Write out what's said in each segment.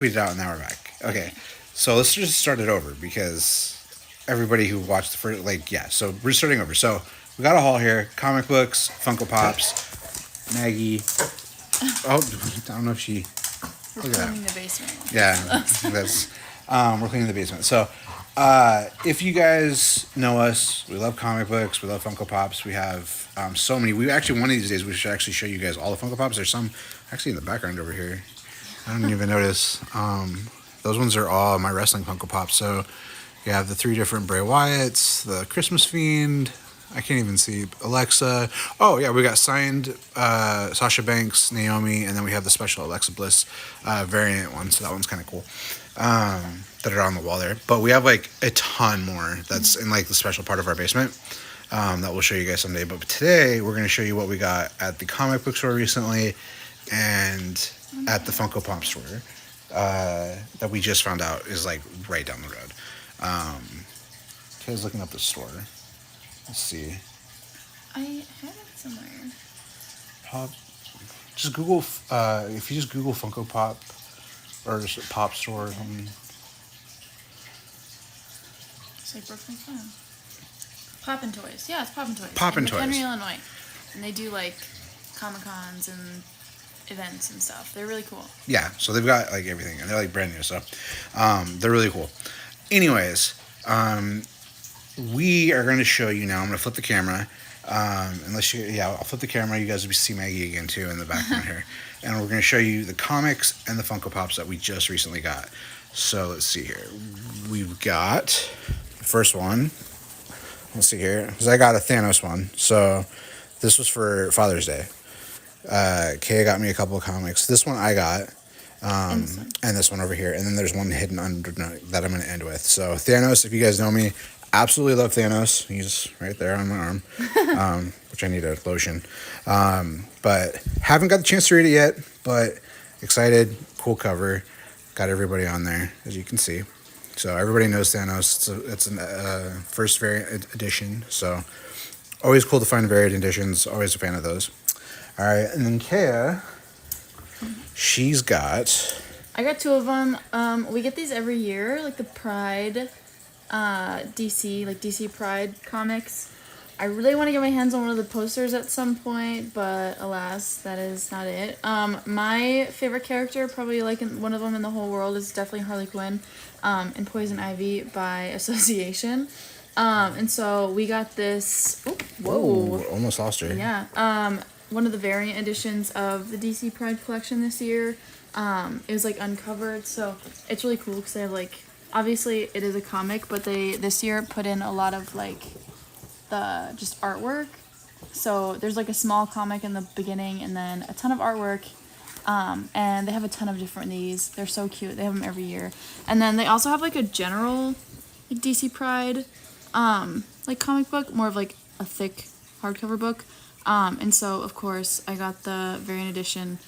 Tweet it out and now we're back. Okay, so let's just start it over because everybody who watched the first, like, yeah. So we're starting over. So we got a haul here: comic books, Funko Pops, Maggie. Oh, I don't know if she. We're Look at cleaning that. the basement. Yeah, that's. We're cleaning the basement. So, if you guys know us, we love comic books. We love Funko Pops. We have so many. We actually one of these days we should actually show you guys all the Funko Pops. There's some actually in the background over here. I didn't even notice. Those ones are all my wrestling Funko Pops. So you have the three different Bray Wyatts, the Christmas Fiend. I can't even see Alexa. Oh yeah, we got signed Sasha Banks, Naomi, and then we have the special Alexa Bliss variant one. So that one's kind of cool. That are on the wall there. But we have like a ton more that's in like the special part of our basement. That we'll show you guys someday. But today we're going to show you what we got at the comic book store recently and at the Funko Pop store that we just found out is like right down the road. Kay's looking up the store. Let's see. I have it somewhere. Pop. Just Google. If you just Google Funko Pop or just Pop Store or something. It's like Brooklyn Farm. Poppin' Toys. Yeah, it's Poppin' Toys. Poppin' in Toys. McHenry, Illinois. And they do like Comic Cons and events and stuff. They're really cool. Yeah, so they've got like everything, and they're like brand new, so they're really cool. Anyways, we are going to show you now. I'm going to flip the camera. I'll flip the camera. You guys will see Maggie again too in the background here, and we're going to show you the comics and the Funko Pops that we just recently got. So let's see here. We've got the first one. Let's see here, because I got a Thanos one. So this was for Father's Day. Kay got me a couple of comics. This one I got, and this one over here, and then there's one hidden under that I'm going to end with. So Thanos, if you guys know me, absolutely love Thanos. He's right there on my arm, which I need a lotion. But haven't got the chance to read it yet, but excited. Cool cover. Got everybody on there, as you can see. So everybody knows Thanos. It's an first variant edition. So always cool to find variant editions. Always a fan of those. All right, and then Kaya, she's got. I got two of them. We get these every year, like the Pride, DC Pride comics. I really want to get my hands on one of the posters at some point, but alas, that is not it. My favorite character, probably like one of them in the whole world, is definitely Harley Quinn, and Poison Ivy by association. And so we got this. Whoa! Almost lost her. Yeah. One of the variant editions of the DC Pride collection this year. It was like uncovered, so it's really cool because they have like, obviously it is a comic, but they this year put in a lot of like the just artwork. So there's like a small comic in the beginning and then a ton of artwork. And they have a ton of different these. They're so cute. They have them every year. And then they also have like a general like DC Pride like comic book, more of like a thick hardcover book. And so, of course, I got the variant edition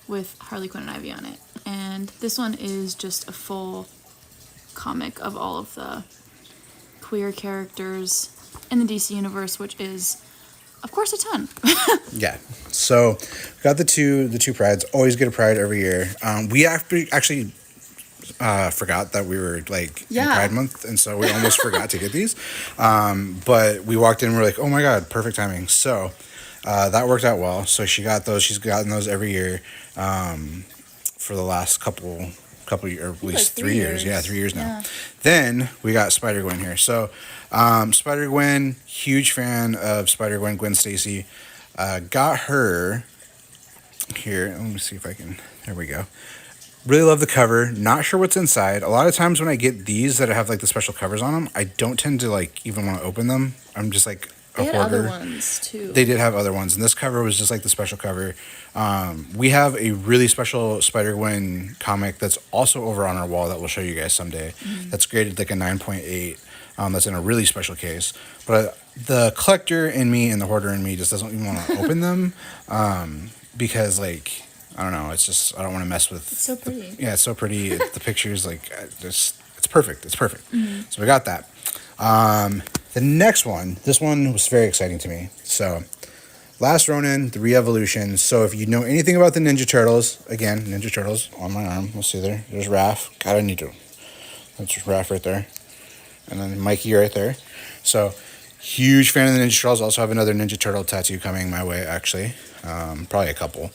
with Harley Quinn and Ivy on it. And this one is just a full comic of all of the queer characters in the DC universe, which is, of course, a ton. Yeah. So, we got the two prides. Always get a pride every year. We actually forgot that we were like in Pride Month, and so we almost forgot to get these. But we walked in and we're like, oh my god, perfect timing. So that worked out well. So she got those. She's gotten those every year for the last couple or at least like 3 years. Yeah, 3 years now. Yeah. Then we got Spider-Gwen here. So Spider-Gwen, huge fan of Spider-Gwen, Gwen Stacy. Got her here. Let me see if I can. There we go. Really love the cover. Not sure what's inside. A lot of times when I get these that have like the special covers on them, I don't tend to like even want to open them. I'm just like a They had hoarder. other ones, too. They did have other ones, and this cover was just like the special cover. We have a really special Spider-Gwen comic that's also over on our wall that we'll show you guys someday. That's graded like a 9.8. That's in a really special case. But the collector in me and the hoarder in me just doesn't even want to open them because like, I don't know. It's just I don't want to mess with. It's so pretty. It's so pretty. The pictures like it's perfect. It's perfect. So we got that. The next one. This one was very exciting to me. So Last Ronin, the re-evolution. So if you know anything about the Ninja Turtles, again, Ninja Turtles on my arm. We'll see there. There's Raph. God, I need to. That's Raph right there. And then Mikey right there. So, huge fan of the Ninja Turtles. Also have another Ninja Turtle tattoo coming my way, actually. Probably a couple.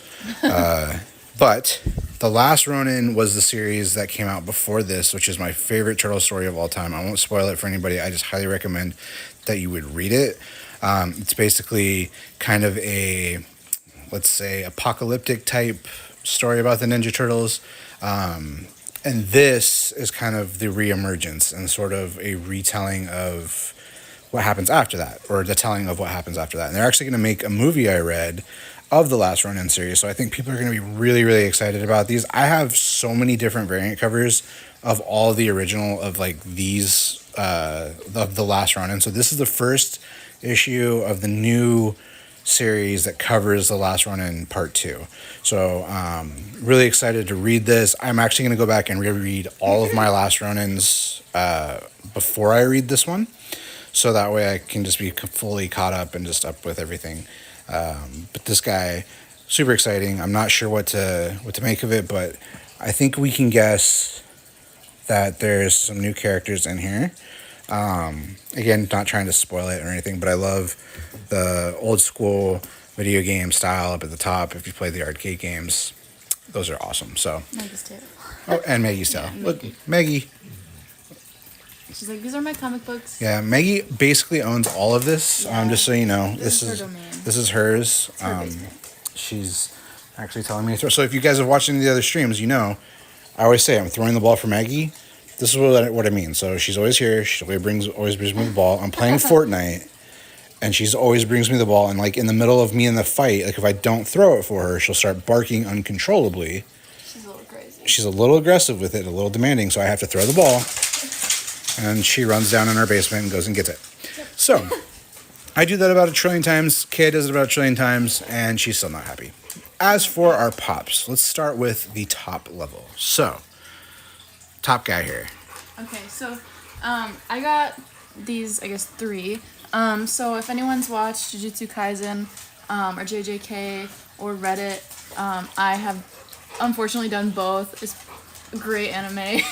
But The Last Ronin was the series that came out before this, which is my favorite turtle story of all time. I won't spoil it for anybody. I just highly recommend that you would read it. It's basically kind of a, let's say, apocalyptic type story about the Ninja Turtles. And this is kind of the reemergence and sort of a retelling of what happens after that, or the telling of what happens after that. And they're actually going to make a movie, I read, of the Last Ronin series. So I think people are going to be really, really excited about these. I have so many different variant covers of all the original of like these, of the Last Ronin. So this is the first issue of the new series that covers the Last Ronin Part 2. So really excited to read this. I'm actually going to go back and reread all of my Last Ronins before I read this one, so that way I can just be fully caught up and just up with everything. But this guy, super exciting. I'm not sure what to make of it, but I think we can guess that there's some new characters in here. Again, not trying to spoil it or anything, but I love the old school video game style up at the top. If you play the arcade games, those are awesome. So Maggie's too. Oh, and Maggie's style. Yeah, Look, Maggie. She's like, these are my comic books. Yeah, Maggie basically owns all of this. Yeah. Just so you know, This is her domain. This is hers. It's her basement. She's actually telling me to throw. So if you guys have watched any of the other streams, you know, I always say I'm throwing the ball for Maggie. This is what I mean. So she's always here. She always brings me the ball. I'm playing Fortnite, and she's always brings me the ball. And like in the middle of me in the fight, like if I don't throw it for her, she'll start barking uncontrollably. She's a little crazy. She's a little aggressive with it, a little demanding. So I have to throw the ball, and she runs down in our basement and goes and gets it. So I do that about 1 trillion times. Kay does it about 1 trillion times, and she's still not happy. As for our pops, let's start with the top level. So, top guy here. Okay, so I got these, I guess, 3. So if anyone's watched Jujutsu Kaisen or JJK or Reddit, I have unfortunately done both. It's a great anime.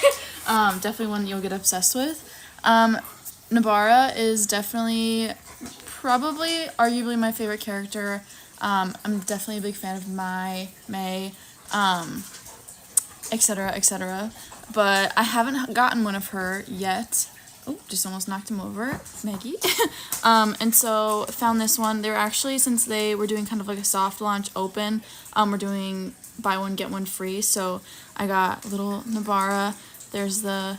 Definitely one you'll get obsessed with. Nobara is definitely, probably, arguably my favorite character. I'm definitely a big fan of May, etc., etc. But I haven't gotten one of her yet. Oh, just almost knocked him over, Maggie. And so found this one. They're actually, since they were doing kind of like a soft launch open, we're doing buy one, get one free. So I got little Nobara. There's the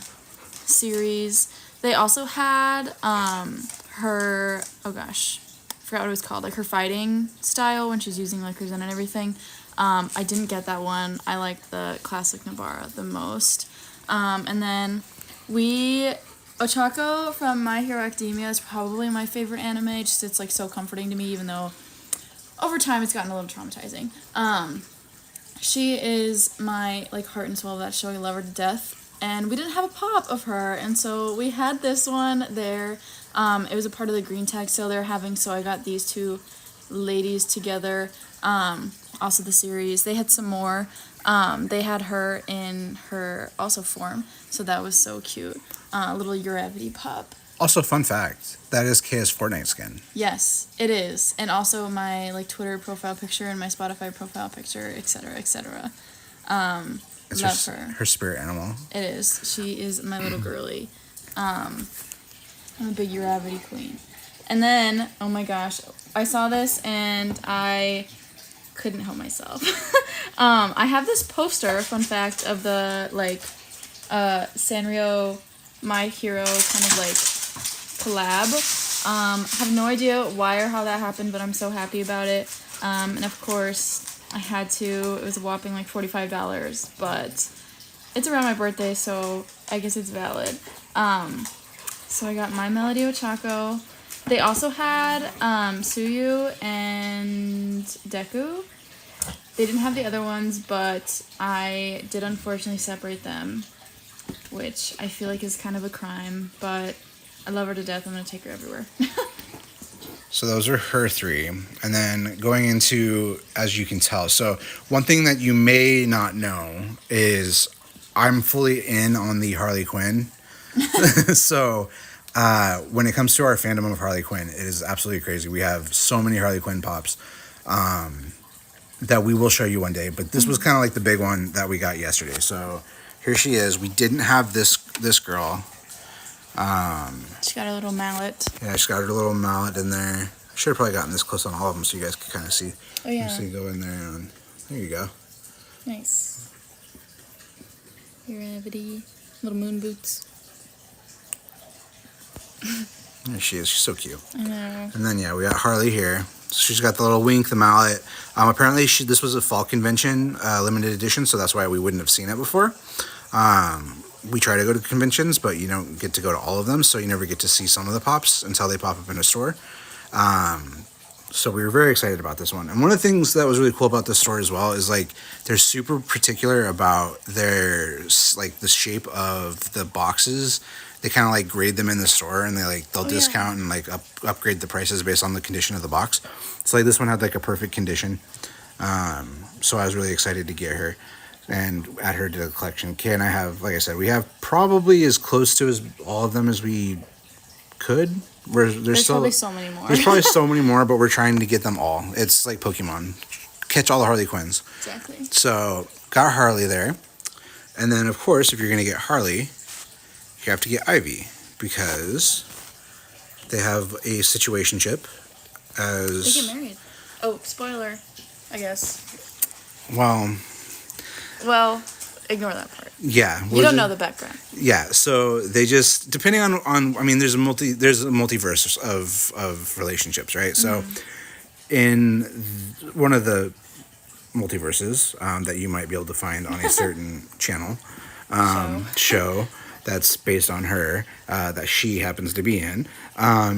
series. They also had her, oh gosh, I forgot what it was called, like her fighting style when she's using like her Zen and everything. I didn't get that one. I like the classic Nobara the most. And then Ochako from My Hero Academia is probably my favorite anime. Just it's like so comforting to me, even though over time it's gotten a little traumatizing. She is my like heart and soul of that show. I love her to death. And we didn't have a pop of her, and so we had this one there. It was a part of the green tag sale they were having, so I got these 2 ladies together. Also the series. They had some more. They had her in her also form, so that was so cute. Little Uravity pup. Also, fun fact, that is Kay's Fortnite skin. Yes, it is. And also my like Twitter profile picture and my Spotify profile picture, etc., etc. It's love her. Her spirit animal. It is. She is my little girly. I'm a big Uravity queen. And then, oh my gosh, I saw this and I couldn't help myself. I have this poster, fun fact, of the like Sanrio My Hero kind of like collab. I have no idea why or how that happened, but I'm so happy about it. And of course, I had to. It was a whopping like $45, but it's around my birthday, so I guess it's valid. So I got My Melody Ochako. They also had Suyu and Deku. They didn't have the other ones, but I did unfortunately separate them, which I feel like is kind of a crime, but I love her to death. I'm going to take her everywhere. So those are her 3. And then going into, as you can tell, so one thing that you may not know is I'm fully in on the Harley Quinn. So when it comes to our fandom of Harley Quinn, it is absolutely crazy. We have so many Harley Quinn pops that we will show you one day. But this was kind of like the big one that we got yesterday. So here she is. We didn't have this girl. She got a little mallet. Yeah, she's got her little mallet in there. I should have probably gotten this close on all of them so you guys could kind of see. Oh, yeah. So you go in there and there you go. Nice. Here, Evity. Little moon boots. There she is. She's so cute. I know. And then, yeah, we got Harley here. So she's got the little wink, the mallet. Apparently, this was a fall convention limited edition, so that's why we wouldn't have seen it before. We try to go to conventions, but you don't get to go to all of them, so you never get to see some of the pops until they pop up in a store. So we were very excited about this one. And one of the things that was really cool about this store as well is like they're super particular about their like the shape of the boxes. They kind of like grade them in the store, and they'll discount and like upgrade the prices based on the condition of the box. So like this one had like a perfect condition. So I was really excited to get her and add her to the collection. Kay and I have, like I said, we have probably as close to as all of them as we could. There's still, probably so many more. There's probably so many more, but we're trying to get them all. It's like Pokemon. Catch all the Harley Quinns. Exactly. So, got Harley there. And then, of course, if you're going to get Harley, you have to get Ivy. Because they have a situationship as... They get married. Oh, spoiler, I guess. Well, ignore that part. yeah. You don't know the background. Yeah, so they just depending on I mean there's a multiverse of relationships, right? So in one of the multiverses that you might be able to find on a certain channel show that's based on her that she happens to be in,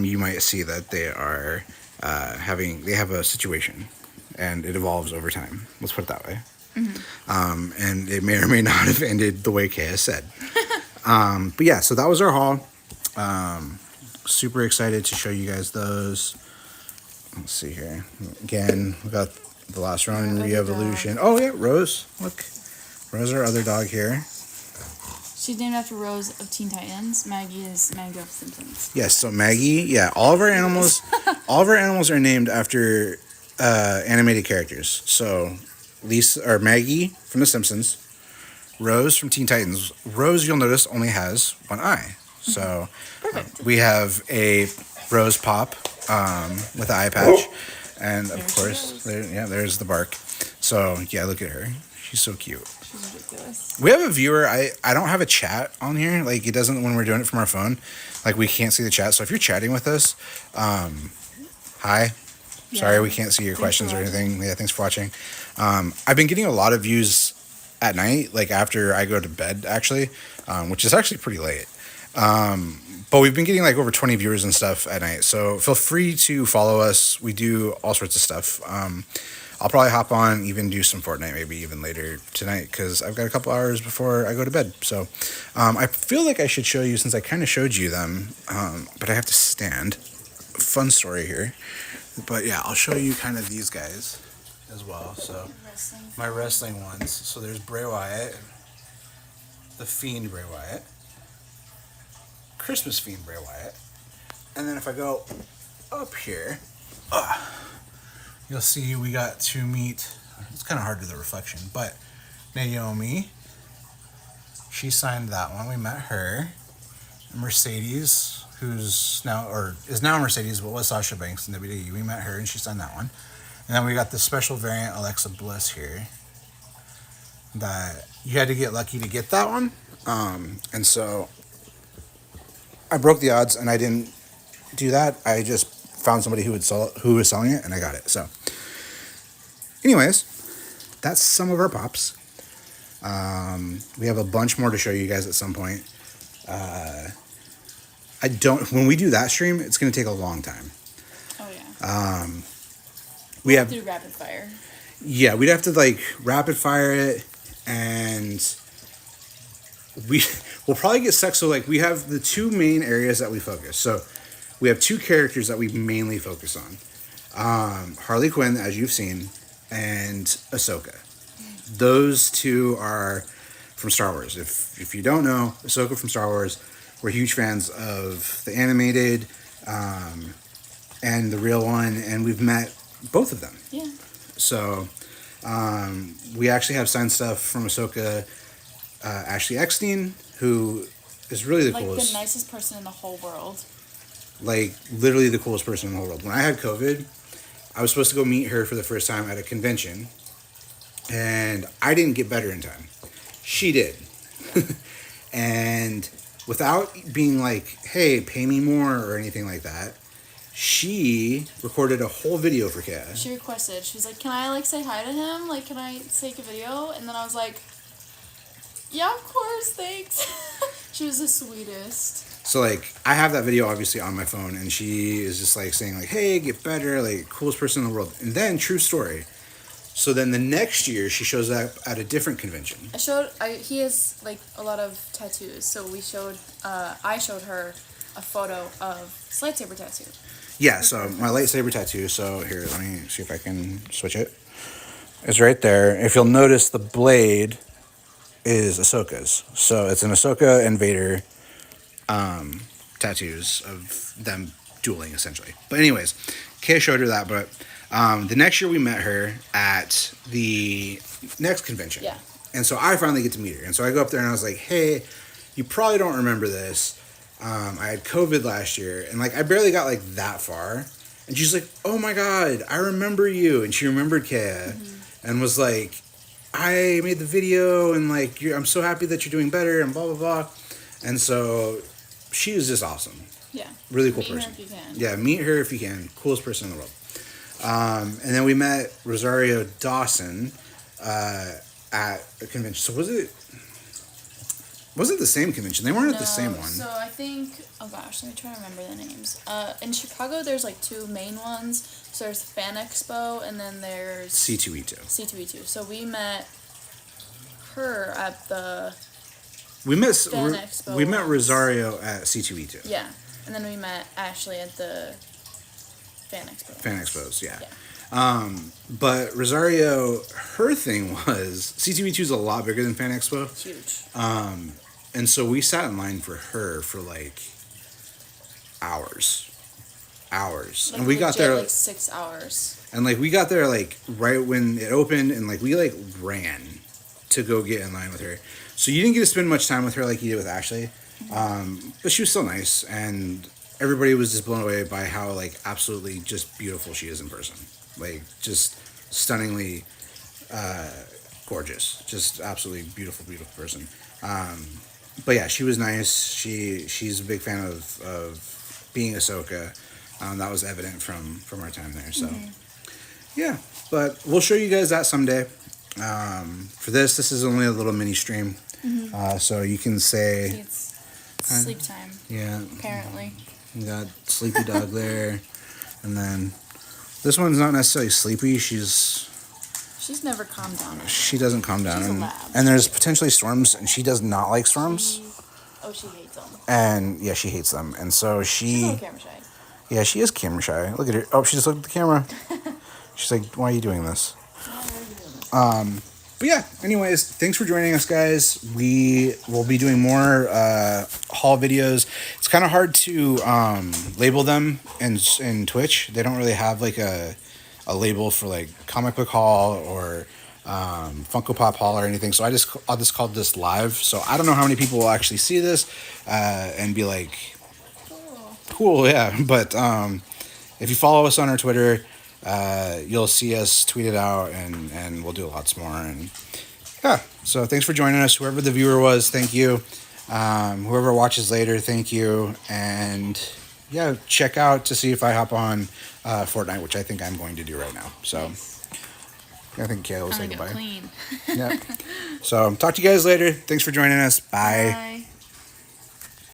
you might see that they are they have a situation and it evolves over time. Let's put it that way. And it may or may not have ended the way Kay has said. But yeah, so that was our haul. Super excited to show you guys those. Let's see here. Again, we got the last Ronin Re-Evolution. Oh yeah, Rose. Look. Rose, our other dog here. She's named after Rose of Teen Titans. Maggie is Maggie of Simpsons. Yes, so Maggie, yeah, all of our animals are named after animated characters. So Lisa or Maggie from The Simpsons, Rose from Teen Titans. Rose, you'll notice, only has one eye. So we have a Rose Pop with an eye patch, and of course, there's the bark. So yeah, look at her. She's so cute. She's ridiculous. We have a viewer. I don't have a chat on here. Like it doesn't when we're doing it from our phone. Like we can't see the chat. So if you're chatting with us, hi. Sorry, we can't see your questions or anything. Yeah, thanks for watching. I've been getting a lot of views at night, like after I go to bed, actually, which is actually pretty late. But we've been getting like over 20 viewers and stuff at night. So feel free to follow us. We do all sorts of stuff. I'll probably hop on, even do some Fortnite, maybe even later tonight, because I've got a couple hours before I go to bed. So I feel like I should show you, since I kind of showed you them, but I have to stand. Fun story here. But yeah, I'll show you kind of these guys as well. So my wrestling ones. So there's Bray Wyatt, the Fiend Bray Wyatt, Christmas Fiend Bray Wyatt, and then if I go up here, you'll see we got to meet. It's kind of hard to the reflection, but Naomi. She signed that one. We met her. Mercedes, who's now is now Mercedes, but was Sasha Banks in WWE. We met her and she signed that one. And then we got the special variant Alexa Bliss here. That you had to get lucky to get that one. And so I broke the odds and I didn't do that. I just found somebody who was selling it and I got it. So anyways, that's some of our pops. We have a bunch more to show you guys at some point. When we do that stream, it's going to take a long time. Oh, yeah. We have to do rapid fire. Yeah, we'd have to like rapid fire it, and we'll probably get stuck. So like we have the two main areas that we focus. So we have two characters that we mainly focus on. Harley Quinn, as you've seen, and Ahsoka. Those two are from Star Wars. If you don't know, Ahsoka from Star Wars, we're huge fans of the animated and the real one, and we've met both of them. Yeah. So we actually have signed stuff from Ahsoka, Ashley Eckstein, who is really the coolest. Like the nicest person in the whole world. Like literally the coolest person in the whole world. When I had COVID, I was supposed to go meet her for the first time at a convention, and I didn't get better in time. She did. And without being like, hey, pay me more or anything like that, she recorded a whole video for Kaya. She requested. She was like, can I, like, say hi to him? Like, can I take a video? And then I was like, yeah, of course, thanks. She was the sweetest. So, like, I have that video obviously on my phone, and she is just, like, saying, like, hey, get better, like, coolest person in the world. And then, true story. So then the next year, she shows up at a different convention. He has, like, a lot of tattoos. So I showed her a photo of his lightsaber tattoo. Yeah, so my lightsaber tattoo. So here, let me see if I can switch it. It's right there. If you'll notice, the blade is Ahsoka's. So it's an Ahsoka and Vader tattoos of them dueling, essentially. But anyways, Kay showed her that. But the next year we met her at the next convention. Yeah. And so I finally get to meet her. And so I go up there and I was like, hey, you probably don't remember this. I had COVID last year, and like I barely got like that far, and she's like, "Oh my God, I remember you," and she remembered Kaya, and was like, "I made the video, and like I'm so happy that you're doing better," and blah blah blah, and so she is just awesome. Yeah. Really cool Meet person. her if you can. Yeah, meet her if you can. Coolest person in the world. And then we met Rosario Dawson at a convention. So was it the same convention? They weren't at the same one. So I think, oh gosh, let me try to remember the names. In Chicago, there's like two main ones. So there's Fan Expo, and then there's C2E2. C2E2. So we met her at the We met Fan Expo. we met Rosario at C2E2. Yeah, and then we met Ashley at the Fan Expo. Fan Expos, yeah. But Rosario, her thing was C2E2 is a lot bigger than Fan Expo. Huge. And so we sat in line for her for like hours. Like and we got there like 6 hours. And like we got there like right when it opened, and like we like ran to go get in line with her. So you didn't get to spend much time with her like you did with Ashley. But she was still nice, and everybody was just blown away by how like absolutely just beautiful she is in person. Like just stunningly gorgeous. Just absolutely beautiful person. But yeah, she was nice. She's a big fan of being Ahsoka. That was evident from our time there. So yeah, but we'll show you guys that someday. For this is only a little mini stream. So you can say It's sleep time. Yeah. Apparently. You got Sleepy Dog there, and then this one's not necessarily sleepy. She's never calmed down. She doesn't calm down. She's a lab. And there's potentially storms, and she does not like storms. She hates them. And yeah, she hates them. And so She's a little camera shy. Yeah, she is camera shy. Look at her. Oh, she just looked at the camera. She's like, why are you doing this? But yeah, anyways, thanks for joining us, guys. We will be doing more haul videos. It's kind of hard to label them in Twitch. They don't really have like a label for like comic book haul or Funko Pop haul or anything. So I'll just call this live. So I don't know how many people will actually see this and be like, cool, yeah. But if you follow us on our Twitter, you'll see us tweet it out, and we'll do lots more. And yeah, so thanks for joining us. Whoever the viewer was, thank you. Whoever watches later, thank you. And yeah, check out to see if I hop on Fortnite, which I think I'm going to do right now. So I think Kayla will say goodbye. Clean. Yeah. So talk to you guys later. Thanks for joining us. Bye. Bye.